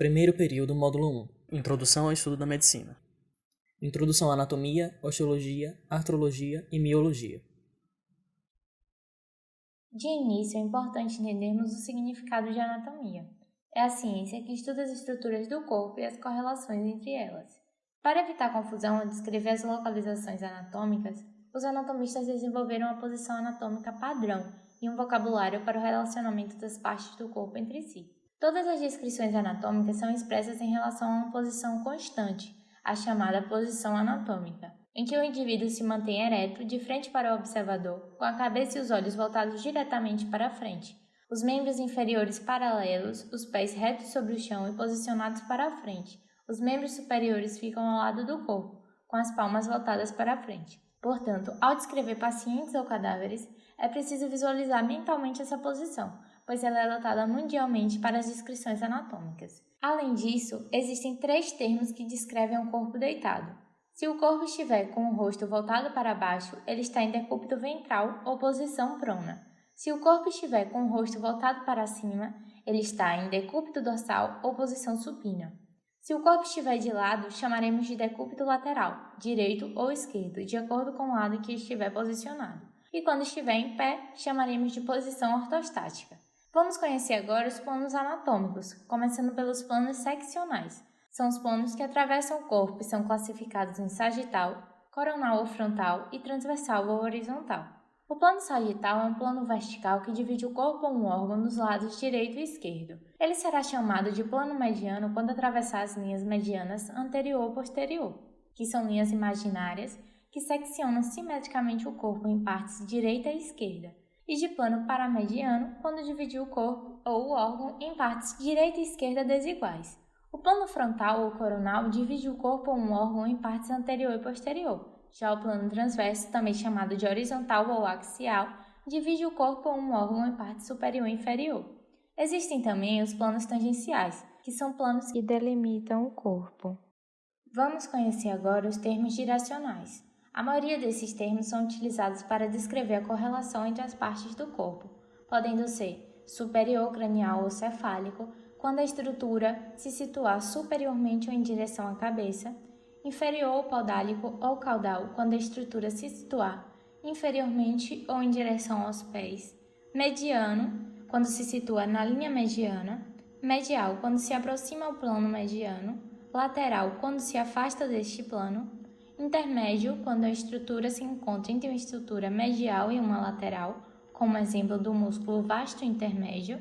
Primeiro período, módulo 1. Introdução ao estudo da medicina. Introdução à anatomia, osteologia, artrologia e miologia. De início, é importante entendermos o significado de anatomia. É a ciência que estuda as estruturas do corpo e as correlações entre elas. Para evitar confusão ao descrever as localizações anatômicas, os anatomistas desenvolveram uma posição anatômica padrão e um vocabulário para o relacionamento das partes do corpo entre si. Todas as descrições anatômicas são expressas em relação a uma posição constante, a chamada posição anatômica, em que o indivíduo se mantém ereto, de frente para o observador, com a cabeça e os olhos voltados diretamente para a frente, os membros inferiores paralelos, os pés retos sobre o chão e posicionados para a frente. Os membros superiores ficam ao lado do corpo, com as palmas voltadas para a frente. Portanto, ao descrever pacientes ou cadáveres, é preciso visualizar mentalmente essa posição, pois ela é adotada mundialmente para as descrições anatômicas. Além disso, existem 3 termos que descrevem o corpo deitado. Se o corpo estiver com o rosto voltado para baixo, ele está em decúbito ventral ou posição prona. Se o corpo estiver com o rosto voltado para cima, ele está em decúbito dorsal ou posição supina. Se o corpo estiver de lado, chamaremos de decúbito lateral, direito ou esquerdo, de acordo com o lado em que estiver posicionado. E quando estiver em pé, chamaremos de posição ortostática. Vamos conhecer agora os planos anatômicos, começando pelos planos seccionais. São os planos que atravessam o corpo e são classificados em sagital, coronal ou frontal e transversal ou horizontal. O plano sagital é um plano vertical que divide o corpo ou um órgão nos lados direito e esquerdo. Ele será chamado de plano mediano quando atravessar as linhas medianas anterior ou posterior, que são linhas imaginárias que seccionam simetricamente o corpo em partes direita e esquerda, e de plano paramediano quando dividir o corpo ou o órgão em partes direita e esquerda desiguais. O plano frontal ou coronal divide o corpo ou um órgão em partes anterior e posterior. Já o plano transverso, também chamado de horizontal ou axial, divide o corpo ou um órgão em parte superior e inferior. Existem também os planos tangenciais, que são planos que delimitam o corpo. Vamos conhecer agora os termos direcionais. A maioria desses termos são utilizados para descrever a correlação entre as partes do corpo, podendo ser superior cranial ou cefálico, quando a estrutura se situar superiormente ou em direção à cabeça, inferior ou podálico ou caudal, quando a estrutura se situar inferiormente ou em direção aos pés, mediano, quando se situa na linha mediana, medial, quando se aproxima ao plano mediano, lateral, quando se afasta deste plano, intermédio, quando a estrutura se encontra entre uma estrutura medial e uma lateral, como exemplo do músculo vasto intermédio,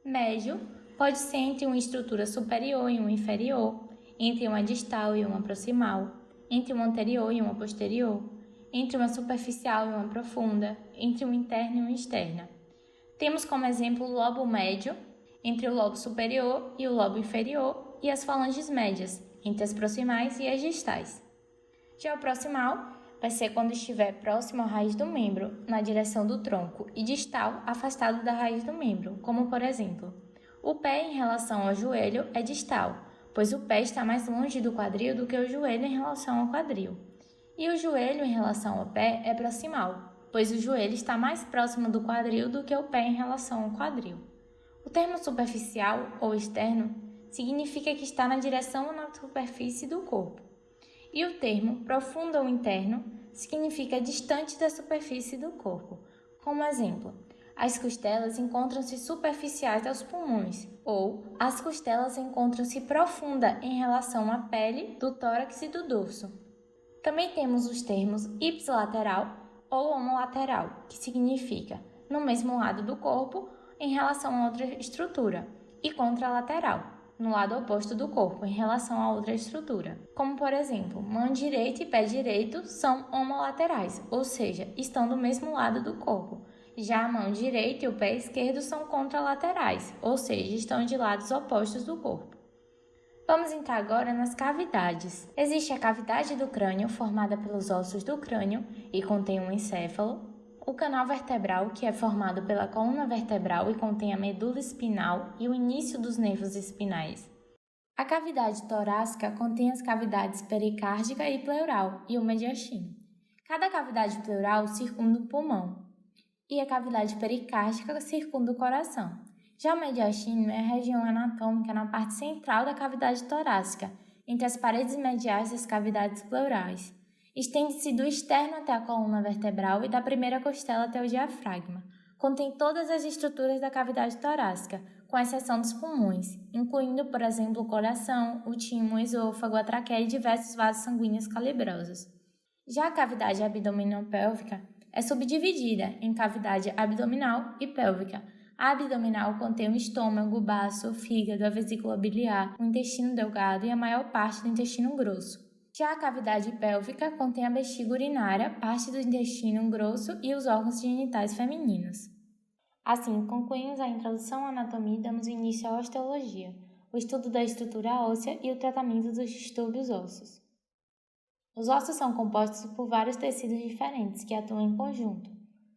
médio, pode ser entre uma estrutura superior e uma inferior, entre uma distal e uma proximal, entre uma anterior e uma posterior, entre uma superficial e uma profunda, entre uma interna e uma externa. Temos como exemplo o lobo médio, entre o lobo superior e o lobo inferior, e as falanges médias, entre as proximais e as distais. Já o proximal vai ser quando estiver próximo à raiz do membro, na direção do tronco, e distal, afastado da raiz do membro, como por exemplo, o pé em relação ao joelho é distal, pois o pé está mais longe do quadril do que o joelho em relação ao quadril. E o joelho em relação ao pé é proximal, pois o joelho está mais próximo do quadril do que o pé em relação ao quadril. O termo superficial ou externo significa que está na direção ou na superfície do corpo. E o termo profundo ou interno significa distante da superfície do corpo. Como exemplo, as costelas encontram-se superficiais aos pulmões, ou as costelas encontram-se profunda em relação à pele do tórax e do dorso. Também temos os termos ipsilateral ou homolateral, que significa no mesmo lado do corpo em relação a outra estrutura, e contralateral, no lado oposto do corpo em relação a outra estrutura. Como por exemplo, mão direita e pé direito são homolaterais, ou seja, estão do mesmo lado do corpo. Já a mão direita e o pé esquerdo são contralaterais, ou seja, estão de lados opostos do corpo. Vamos entrar agora nas cavidades. Existe a cavidade do crânio, formada pelos ossos do crânio e contém um encéfalo. O canal vertebral, que é formado pela coluna vertebral e contém a medula espinal e o início dos nervos espinais. A cavidade torácica contém as cavidades pericárdica e pleural e o mediastino. Cada cavidade pleural circunda o pulmão, e a cavidade pericárdica circunda o coração. Já o mediastino é a região anatômica na parte central da cavidade torácica, entre as paredes mediais das cavidades pleurais. Estende-se do externo até a coluna vertebral e da primeira costela até o diafragma. Contém todas as estruturas da cavidade torácica, com exceção dos pulmões, incluindo, por exemplo, o coração, o timo, o esôfago, a traqueia e diversos vasos sanguíneos calibrosos. Já a cavidade abdominopélvica é subdividida em cavidade abdominal e pélvica. A abdominal contém o estômago, o baço, o fígado, a vesícula biliar, o intestino delgado e a maior parte do intestino grosso. Já a cavidade pélvica contém a bexiga urinária, parte do intestino grosso e os órgãos genitais femininos. Assim, concluímos a introdução à anatomia e damos início à osteologia, o estudo da estrutura óssea e o tratamento dos distúrbios ósseos. Os ossos são compostos por vários tecidos diferentes que atuam em conjunto,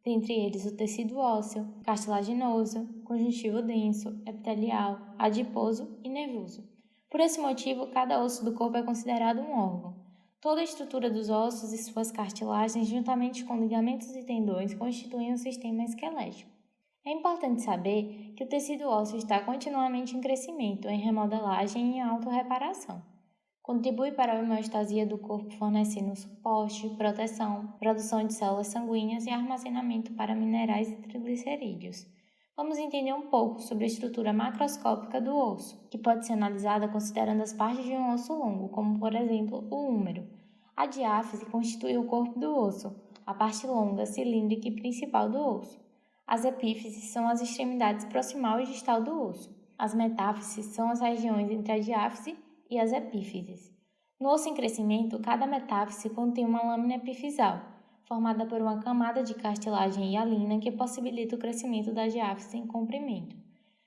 dentre eles o tecido ósseo, cartilaginoso, conjuntivo denso, epitelial, adiposo e nervoso. Por esse motivo, cada osso do corpo é considerado um órgão. Toda a estrutura dos ossos e suas cartilagens, juntamente com ligamentos e tendões, constituem um sistema esquelético. É importante saber que o tecido ósseo está continuamente em crescimento, em remodelagem e em autorreparação. Contribui para a homeostasia do corpo fornecendo suporte, proteção, produção de células sanguíneas e armazenamento para minerais e triglicerídeos. Vamos entender um pouco sobre a estrutura macroscópica do osso, que pode ser analisada considerando as partes de um osso longo, como por exemplo o húmero. A diáfise constitui o corpo do osso, a parte longa, cilíndrica e principal do osso. As epífises são as extremidades proximal e distal do osso. As metáfises são as regiões entre a diáfise e as epífises. No osso em crescimento, cada metáfise contém uma lâmina epifisal, formada por uma camada de cartilagem hialina que possibilita o crescimento da diáfise em comprimento.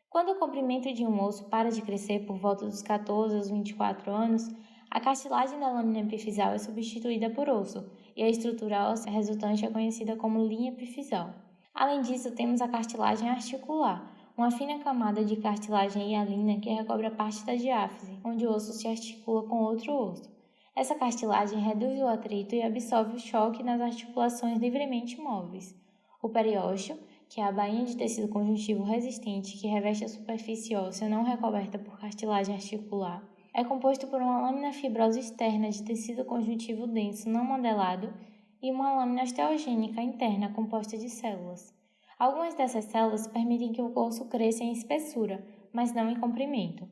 Quando o comprimento de um osso para de crescer por volta dos 14 aos 24 anos, a cartilagem da lâmina epifisal é substituída por osso, e a estrutura óssea resultante é conhecida como linha epifisal. Além disso, temos a cartilagem articular, uma fina camada de cartilagem hialina que recobre parte da diáfise, onde o osso se articula com outro osso. Essa cartilagem reduz o atrito e absorve o choque nas articulações livremente móveis. O periósteo, que é a bainha de tecido conjuntivo resistente que reveste a superfície óssea não recoberta por cartilagem articular, é composto por uma lâmina fibrosa externa de tecido conjuntivo denso não modelado e uma lâmina osteogênica interna composta de células. Algumas dessas células permitem que o osso cresça em espessura, mas não em comprimento.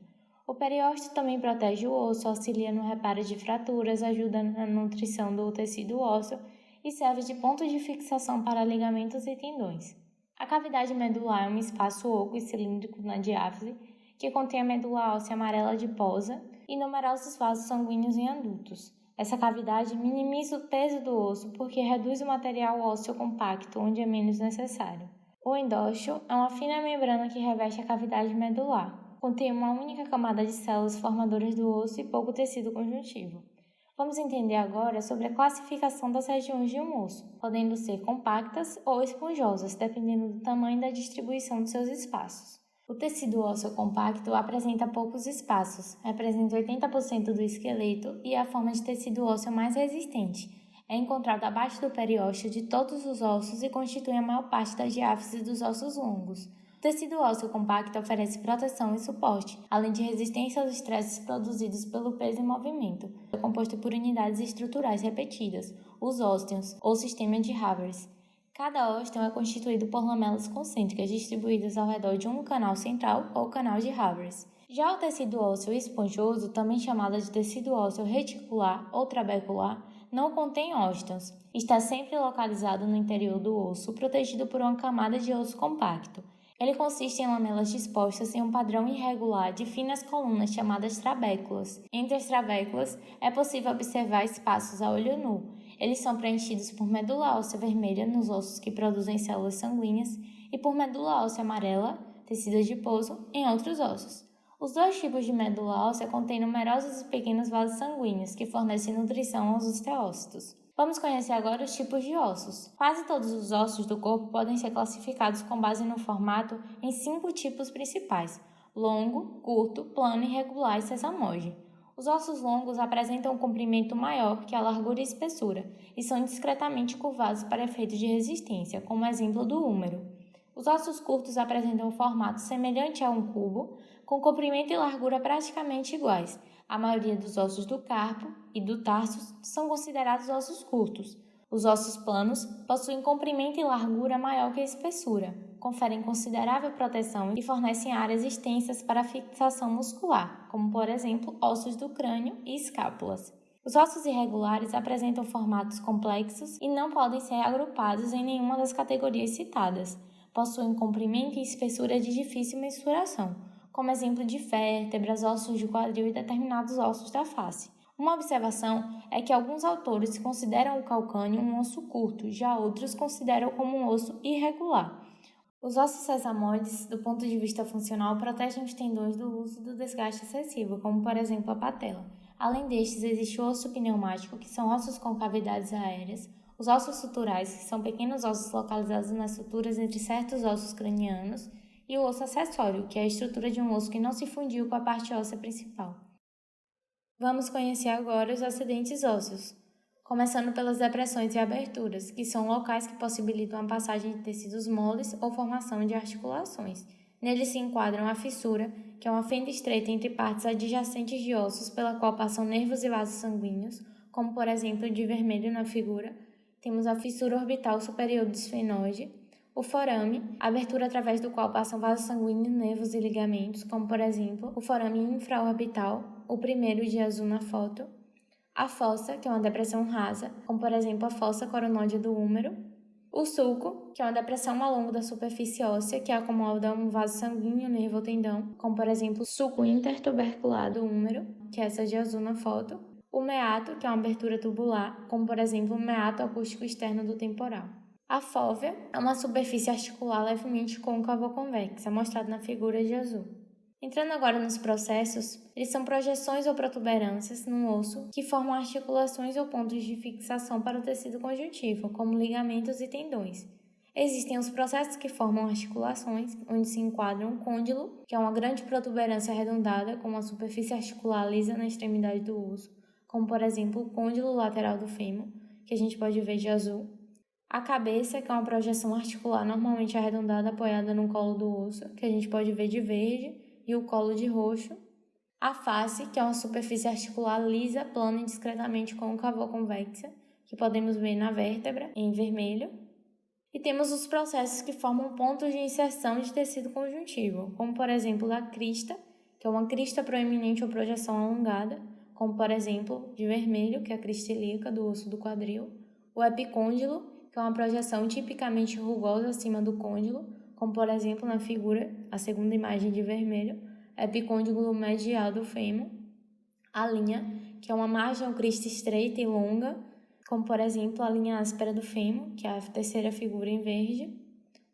O periósteo também protege o osso, auxilia no reparo de fraturas, ajuda na nutrição do tecido ósseo e serve de ponto de fixação para ligamentos e tendões. A cavidade medular é um espaço oco e cilíndrico na diáfise que contém a medula óssea amarela adiposa e numerosos vasos sanguíneos em adultos. Essa cavidade minimiza o peso do osso porque reduz o material ósseo compacto onde é menos necessário. O endósteo é uma fina membrana que reveste a cavidade medular. Contém uma única camada de células formadoras do osso e pouco tecido conjuntivo. Vamos entender agora sobre a classificação das regiões de um osso, podendo ser compactas ou esponjosas, dependendo do tamanho e da distribuição de seus espaços. O tecido ósseo compacto apresenta poucos espaços, representa 80% do esqueleto e é a forma de tecido ósseo mais resistente. É encontrado abaixo do periósteo de todos os ossos e constitui a maior parte da diáfise dos ossos longos. O tecido ósseo compacto oferece proteção e suporte, além de resistência aos estresses produzidos pelo peso e movimento. É composto por unidades estruturais repetidas, os ósteons, ou sistema de Havers. Cada ósteon é constituído por lamelas concêntricas distribuídas ao redor de um canal central ou canal de Havers. Já o tecido ósseo esponjoso, também chamado de tecido ósseo reticular ou trabecular, não contém ósteons. Está sempre localizado no interior do osso, protegido por uma camada de osso compacto. Ele consiste em lamelas dispostas em um padrão irregular de finas colunas chamadas trabéculas. Entre as trabéculas é possível observar espaços a olho nu. Eles são preenchidos por medula óssea vermelha nos ossos que produzem células sanguíneas e por medula óssea amarela, tecido adiposo, em outros ossos. Os dois tipos de medula óssea contêm numerosos e pequenos vasos sanguíneos que fornecem nutrição aos osteócitos. Vamos conhecer agora os tipos de ossos. Quase todos os ossos do corpo podem ser classificados com base no formato em 5 tipos principais: longo, curto, plano, irregular e sesamoide. Os ossos longos apresentam um comprimento maior que a largura e espessura e são discretamente curvados para efeitos de resistência, como exemplo do húmero. Os ossos curtos apresentam um formato semelhante a um cubo, com comprimento e largura praticamente iguais. A maioria dos ossos do carpo e do tarso são considerados ossos curtos. Os ossos planos possuem comprimento e largura maior que a espessura, conferem considerável proteção e fornecem áreas extensas para a fixação muscular, como por exemplo ossos do crânio e escápulas. Os ossos irregulares apresentam formatos complexos e não podem ser agrupados em nenhuma das categorias citadas. Possuem comprimento e espessura de difícil mensuração, como exemplo de vértebras, ossos do quadril e determinados ossos da face. Uma observação é que alguns autores consideram o calcâneo um osso curto, já outros consideram como um osso irregular. Os ossos sesamoides, do ponto de vista funcional, protegem os tendões do uso do desgaste excessivo, como por exemplo a patela. Além destes, existe o osso pneumático, que são ossos com cavidades aéreas, os ossos suturais, que são pequenos ossos localizados nas suturas entre certos ossos cranianos, e o osso acessório, que é a estrutura de um osso que não se fundiu com a parte óssea principal. Vamos conhecer agora os acidentes ósseos, começando pelas depressões e aberturas, que são locais que possibilitam a passagem de tecidos moles ou formação de articulações. Neles se enquadram a fissura, que é uma fenda estreita entre partes adjacentes de ossos pela qual passam nervos e vasos sanguíneos, como por exemplo de vermelho na figura. Temos a fissura orbital superior do esfenoide, o forame, abertura através do qual passam vasos sanguíneos, nervos e ligamentos, como por exemplo o forame infraorbital, o primeiro de azul na foto, a fossa, que é uma depressão rasa, como por exemplo a fossa coronóide do úmero, o sulco, que é uma depressão ao longo da superfície óssea que acomoda um vaso sanguíneo, nervo ou tendão, como por exemplo o sulco intertubercular do úmero, que é essa de azul na foto, o meato, que é uma abertura tubular, como por exemplo o meato acústico externo do temporal. A fóvea é uma superfície articular levemente côncava ou convexa, mostrada na figura de azul. Entrando agora nos processos, eles são projeções ou protuberâncias no osso que formam articulações ou pontos de fixação para o tecido conjuntivo, como ligamentos e tendões. Existem os processos que formam articulações, onde se enquadram o côndilo, que é uma grande protuberância arredondada com uma superfície articular lisa na extremidade do osso, como por exemplo o côndilo lateral do fêmur, que a gente pode ver de azul. A cabeça, que é uma projeção articular normalmente arredondada apoiada no colo do osso, que a gente pode ver de verde, e o colo de roxo. A face, que é uma superfície articular lisa, plana e discretamente côncava ou convexa, que podemos ver na vértebra, em vermelho. E temos os processos que formam pontos de inserção de tecido conjuntivo, como por exemplo a crista, que é uma crista proeminente ou projeção alongada, como por exemplo de vermelho, que é a crista ilíaca do osso do quadril, o epicôndilo, que é uma projeção tipicamente rugosa acima do côndilo, como por exemplo na figura, a segunda imagem de vermelho, epicôndilo medial do fêmur, a linha, que é uma margem ou crista estreita e longa, como por exemplo a linha áspera do fêmur, que é a terceira figura em verde,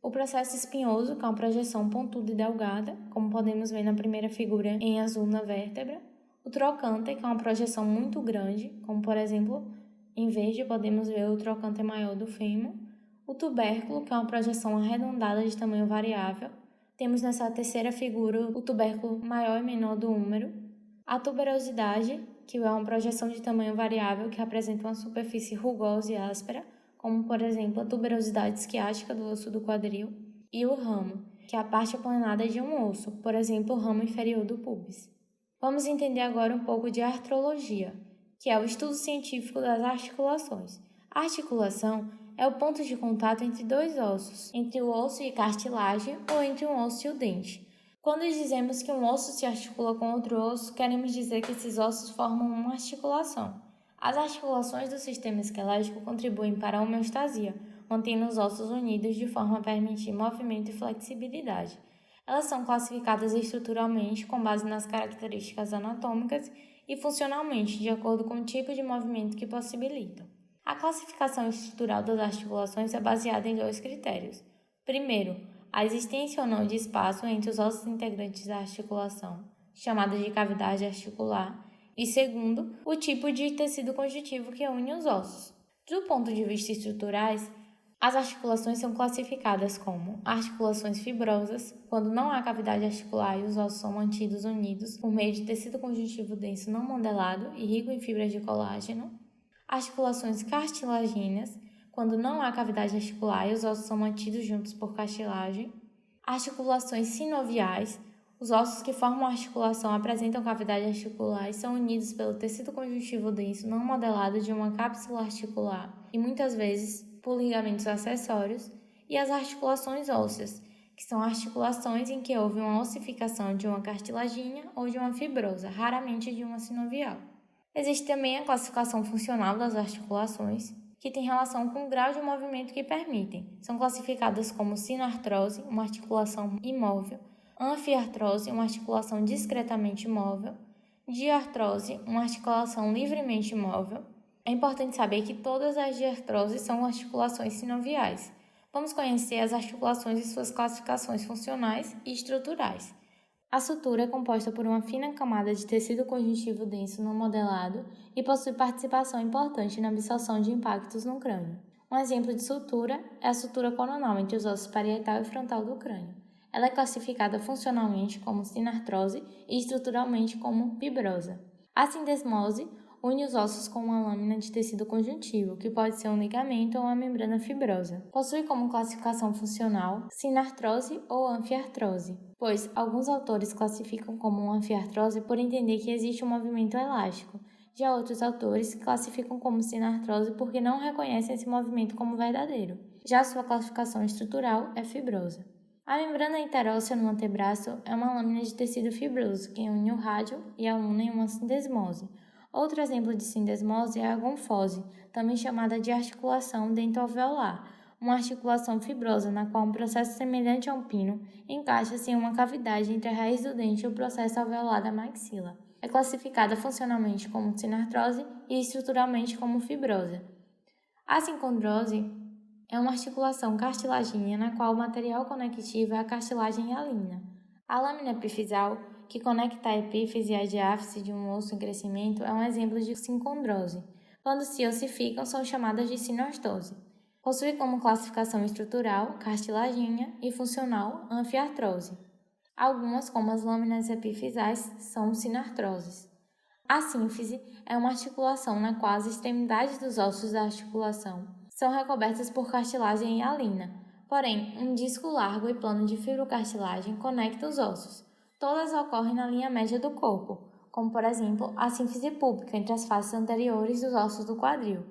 o processo espinhoso, que é uma projeção pontuda e delgada, como podemos ver na primeira figura em azul na vértebra, o trocânter, que é uma projeção muito grande, como por exemplo em verde podemos ver o trocânter maior do fêmur, o tubérculo, que é uma projeção arredondada de tamanho variável. Temos nessa terceira figura o tubérculo maior e menor do úmero. A tuberosidade, que é uma projeção de tamanho variável que apresenta uma superfície rugosa e áspera, como por exemplo a tuberosidade esquiática do osso do quadril. E o ramo, que é a parte aplanada de um osso, por exemplo o ramo inferior do púbis. Vamos entender agora um pouco de artrologia, que é o estudo científico das articulações. A articulação é o ponto de contato entre dois ossos, entre o osso e cartilagem ou entre um osso e o dente. Quando dizemos que um osso se articula com outro osso, queremos dizer que esses ossos formam uma articulação. As articulações do sistema esquelético contribuem para a homeostasia, mantendo os ossos unidos de forma a permitir movimento e flexibilidade. Elas são classificadas estruturalmente com base nas características anatômicas e funcionalmente, de acordo com o tipo de movimento que possibilitam. A classificação estrutural das articulações é baseada em dois critérios. Primeiro, a existência ou não de espaço entre os ossos integrantes da articulação, chamada de cavidade articular, e segundo, o tipo de tecido conjuntivo que une os ossos. Do ponto de vista estruturais, as articulações são classificadas como articulações fibrosas, quando não há cavidade articular e os ossos são mantidos unidos por meio de tecido conjuntivo denso não modelado e rico em fibras de colágeno, articulações cartilagíneas, quando não há cavidade articular e os ossos são mantidos juntos por cartilagem. Articulações sinoviais. Os ossos que formam a articulação apresentam cavidade articular e são unidos pelo tecido conjuntivo denso não modelado de uma cápsula articular e muitas vezes por ligamentos acessórios. E as articulações ósseas, que são articulações em que houve uma ossificação de uma cartilagínea ou de uma fibrosa, raramente de uma sinovial. Existe também a classificação funcional das articulações, que tem relação com o grau de movimento que permitem. São classificadas como sinartrose, uma articulação imóvel, anfiartrose, uma articulação discretamente imóvel, diartrose, uma articulação livremente imóvel. É importante saber que todas as diartroses são articulações sinoviais. Vamos conhecer as articulações e suas classificações funcionais e estruturais. A sutura é composta por uma fina camada de tecido conjuntivo denso não modelado e possui participação importante na absorção de impactos no crânio. Um exemplo de sutura é a sutura coronal entre os ossos parietal e frontal do crânio. Ela é classificada funcionalmente como sinartrose e estruturalmente como fibrosa. A sindesmose une os ossos com uma lâmina de tecido conjuntivo, que pode ser um ligamento ou uma membrana fibrosa. Possui como classificação funcional sinartrose ou anfiartrose, pois alguns autores classificam como anfiartrose por entender que existe um movimento elástico. Já outros autores classificam como sinartrose porque não reconhecem esse movimento como verdadeiro. Já sua classificação estrutural é fibrosa. A membrana interóssea no antebraço é uma lâmina de tecido fibroso que une o rádio e a una em uma sindesmose. Outro exemplo de sindesmose é a gonfose, também chamada de articulação dentoalveolar, uma articulação fibrosa na qual um processo semelhante a um pino encaixa-se em uma cavidade entre a raiz do dente e o processo alveolar da maxila. É classificada funcionalmente como sinartrose e estruturalmente como fibrosa. A sincondrose é uma articulação cartilagínea na qual o material conectivo é a cartilagem hialina. A lâmina epifisial, que conecta a epífise e a diáfise de um osso em crescimento, é um exemplo de sincondrose. Quando se ossificam, são chamadas de sinostose. Possui como classificação estrutural, cartilagínea e funcional, anfiartrose. Algumas, como as lâminas epifisiais, são sinartroses. A sínfise é uma articulação na qual as extremidades dos ossos da articulação são recobertas por cartilagem hialina, porém, um disco largo e plano de fibrocartilagem conecta os ossos. Todas ocorrem na linha média do corpo, como por exemplo a sínfise púbica entre as faces anteriores dos ossos do quadril.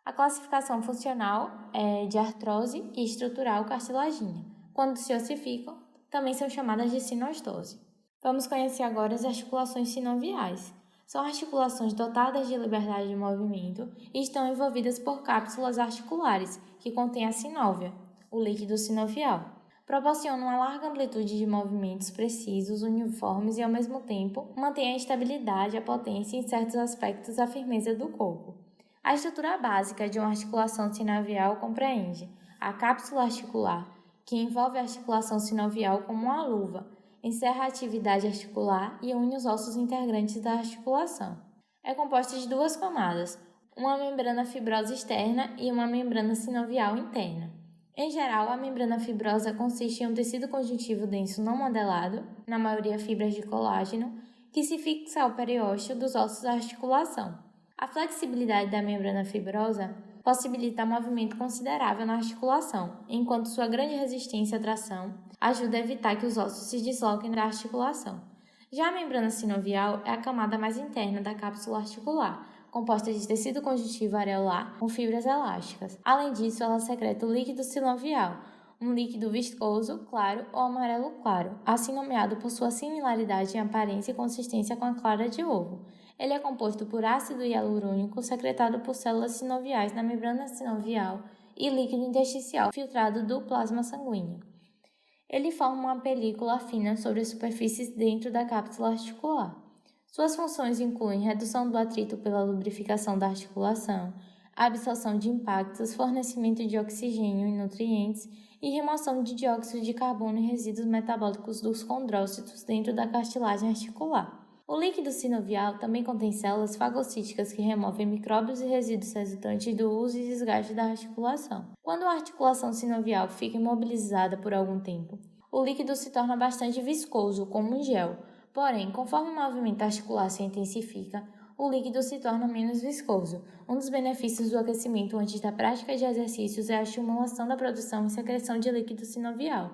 A classificação funcional é de artrose e estrutural cartilagínea. Quando se ossificam, também são chamadas de sinostose. Vamos conhecer agora as articulações sinoviais. São articulações dotadas de liberdade de movimento e estão envolvidas por cápsulas articulares, que contêm a sinóvia, o líquido sinovial. Proporcionam uma larga amplitude de movimentos precisos, uniformes e, ao mesmo tempo, mantêm a estabilidade, a potência e, em certos aspectos, a firmeza do corpo. A estrutura básica de uma articulação sinovial compreende a cápsula articular, que envolve a articulação sinovial como uma luva, encerra a atividade articular e une os ossos integrantes da articulação. É composta de duas camadas, uma membrana fibrosa externa e uma membrana sinovial interna. Em geral, a membrana fibrosa consiste em um tecido conjuntivo denso não modelado, na maioria fibras de colágeno, que se fixa ao periósteo dos ossos da articulação. A flexibilidade da membrana fibrosa possibilita movimento considerável na articulação, enquanto sua grande resistência à tração ajuda a evitar que os ossos se desloquem da articulação. Já a membrana sinovial é a camada mais interna da cápsula articular, composta de tecido conjuntivo areolar com fibras elásticas. Além disso, ela secreta o líquido sinovial, um líquido viscoso, claro ou amarelo claro, assim nomeado por sua similaridade em aparência e consistência com a clara de ovo. Ele é composto por ácido hialurônico secretado por células sinoviais na membrana sinovial e líquido intersticial filtrado do plasma sanguíneo. Ele forma uma película fina sobre as superfícies dentro da cápsula articular. Suas funções incluem redução do atrito pela lubrificação da articulação, a absorção de impactos, fornecimento de oxigênio e nutrientes e remoção de dióxido de carbono e resíduos metabólicos dos condrócitos dentro da cartilagem articular. O líquido sinovial também contém células fagocíticas que removem micróbios e resíduos resultantes do uso e desgaste da articulação. Quando a articulação sinovial fica imobilizada por algum tempo, o líquido se torna bastante viscoso, como um gel. Porém, conforme o movimento articular se intensifica, o líquido se torna menos viscoso. Um dos benefícios do aquecimento antes da prática de exercícios é a estimulação da produção e secreção de líquido sinovial.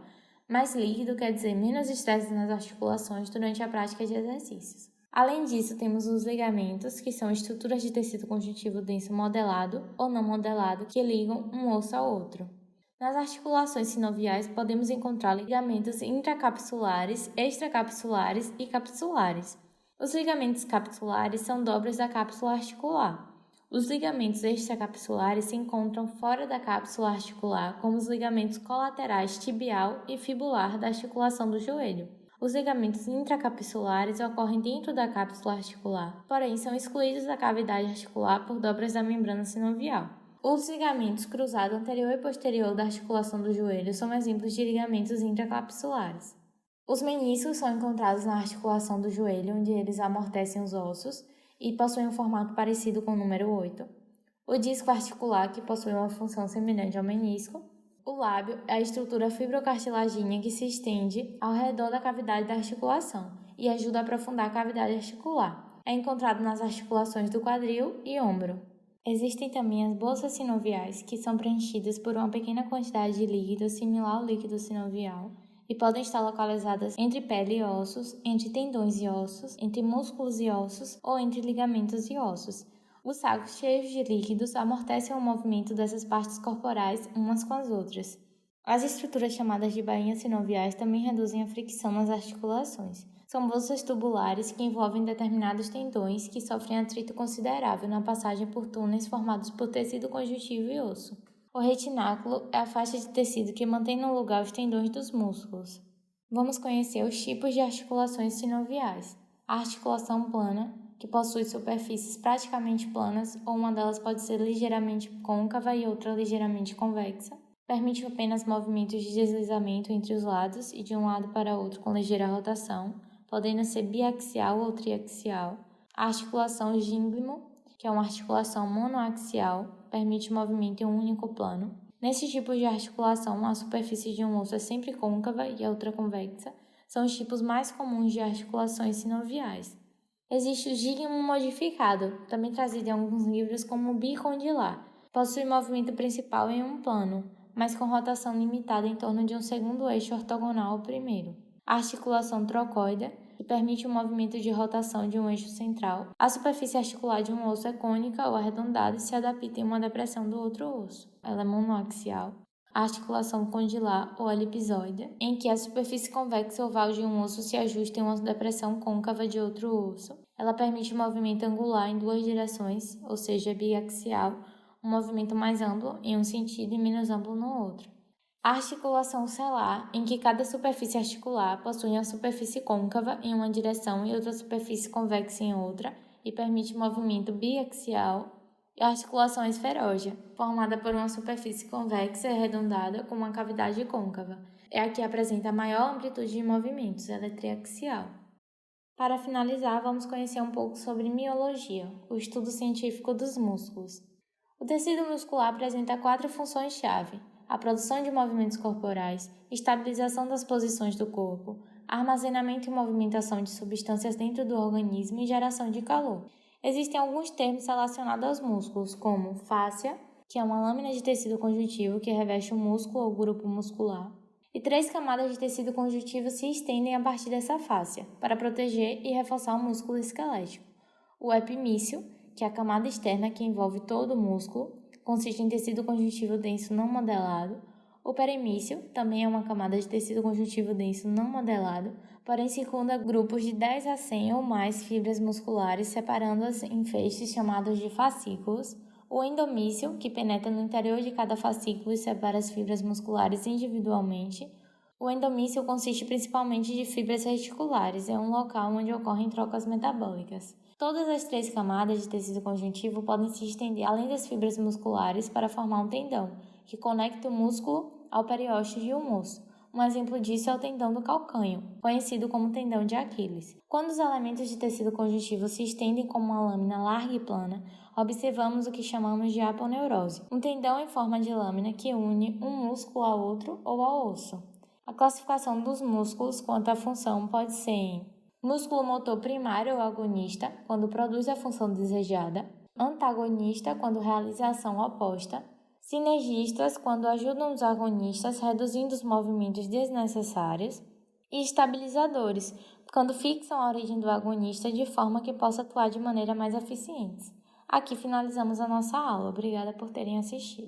Mais líquido quer dizer menos estresse nas articulações durante a prática de exercícios. Além disso, temos os ligamentos, que são estruturas de tecido conjuntivo denso modelado ou não modelado que ligam um osso ao outro. Nas articulações sinoviais, podemos encontrar ligamentos intracapsulares, extracapsulares e capsulares. Os ligamentos capsulares são dobras da cápsula articular. Os ligamentos extracapsulares se encontram fora da cápsula articular, como os ligamentos colaterais tibial e fibular da articulação do joelho. Os ligamentos intracapsulares ocorrem dentro da cápsula articular, porém são excluídos da cavidade articular por dobras da membrana sinovial. Os ligamentos cruzado anterior e posterior da articulação do joelho são exemplos de ligamentos intracapsulares. Os meniscos são encontrados na articulação do joelho, onde eles amortecem os ossos e possuem um formato parecido com o número 8. O disco articular, que possui uma função semelhante ao menisco. O lábio é a estrutura fibrocartilagínea que se estende ao redor da cavidade da articulação e ajuda a aprofundar a cavidade articular. É encontrado nas articulações do quadril e ombro. Existem também as bolsas sinoviais, que são preenchidas por uma pequena quantidade de líquido similar ao líquido sinovial e podem estar localizadas entre pele e ossos, entre tendões e ossos, entre músculos e ossos ou entre ligamentos e ossos. Os sacos cheios de líquidos amortecem o movimento dessas partes corporais umas com as outras. As estruturas chamadas de bainhas sinoviais também reduzem a fricção nas articulações. São bolsas tubulares que envolvem determinados tendões que sofrem atrito considerável na passagem por túneis formados por tecido conjuntivo e osso. O retináculo é a faixa de tecido que mantém no lugar os tendões dos músculos. Vamos conhecer os tipos de articulações sinoviais. A articulação plana, que possui superfícies praticamente planas, ou uma delas pode ser ligeiramente côncava e outra ligeiramente convexa. Permite apenas movimentos de deslizamento entre os lados e de um lado para outro com ligeira rotação, podendo ser biaxial ou triaxial. A articulação gínglimo, que é uma articulação monoaxial, permite movimento em um único plano. Nesse tipo de articulação, a superfície de um osso é sempre côncava e a outra convexa. São os tipos mais comuns de articulações sinoviais. Existe o gínglimo modificado, também trazido em alguns livros como bicondilar. Possui movimento principal em um plano, mas com rotação limitada em torno de um segundo eixo ortogonal ao primeiro. A articulação trocoide, que permite o movimento de rotação de um eixo central. A superfície articular de um osso é cônica ou arredondada e se adapta em uma depressão do outro osso. Ela é monoaxial. A articulação condilar ou elipsoide, em que a superfície convexa oval de um osso se ajusta em uma depressão côncava de outro osso. Ela permite o movimento angular em duas direções, ou seja, biaxial, um movimento mais amplo em um sentido e menos amplo no outro. A articulação celular, em que cada superfície articular possui uma superfície côncava em uma direção e outra superfície convexa em outra, e permite movimento biaxial. E a articulação esferóidea, formada por uma superfície convexa e arredondada com uma cavidade côncava. É a que apresenta a maior amplitude de movimentos, ela é triaxial. Para finalizar, vamos conhecer um pouco sobre miologia, o estudo científico dos músculos. O tecido muscular apresenta 4 funções-chave: a produção de movimentos corporais, estabilização das posições do corpo, armazenamento e movimentação de substâncias dentro do organismo e geração de calor. Existem alguns termos relacionados aos músculos, como fáscia, que é uma lâmina de tecido conjuntivo que reveste o músculo ou grupo muscular, e 3 camadas de tecido conjuntivo se estendem a partir dessa fáscia, para proteger e reforçar o músculo esquelético. O epimício, que é a camada externa que envolve todo o músculo, consiste em tecido conjuntivo denso não modelado. O perimício também é uma camada de tecido conjuntivo denso não modelado, porém circunda grupos de 10 a 100 ou mais fibras musculares, separando-as em feixes chamados de fascículos. O endomício, que penetra no interior de cada fascículo e separa as fibras musculares individualmente. O endomício consiste principalmente de fibras reticulares, é um local onde ocorrem trocas metabólicas. Todas as 3 camadas de tecido conjuntivo podem se estender além das fibras musculares para formar um tendão, que conecta o músculo ao periósteo de um osso. Um exemplo disso é o tendão do calcâneo, conhecido como tendão de Aquiles. Quando os elementos de tecido conjuntivo se estendem como uma lâmina larga e plana, observamos o que chamamos de aponeurose, um tendão em forma de lâmina que une um músculo ao outro ou ao osso. A classificação dos músculos quanto à função pode ser em músculo motor primário ou agonista, quando produz a função desejada, antagonista, quando realiza a ação oposta, sinergistas, quando ajudam os agonistas, reduzindo os movimentos desnecessários, e estabilizadores, quando fixam a origem do agonista de forma que possa atuar de maneira mais eficiente. Aqui finalizamos a nossa aula. Obrigada por terem assistido.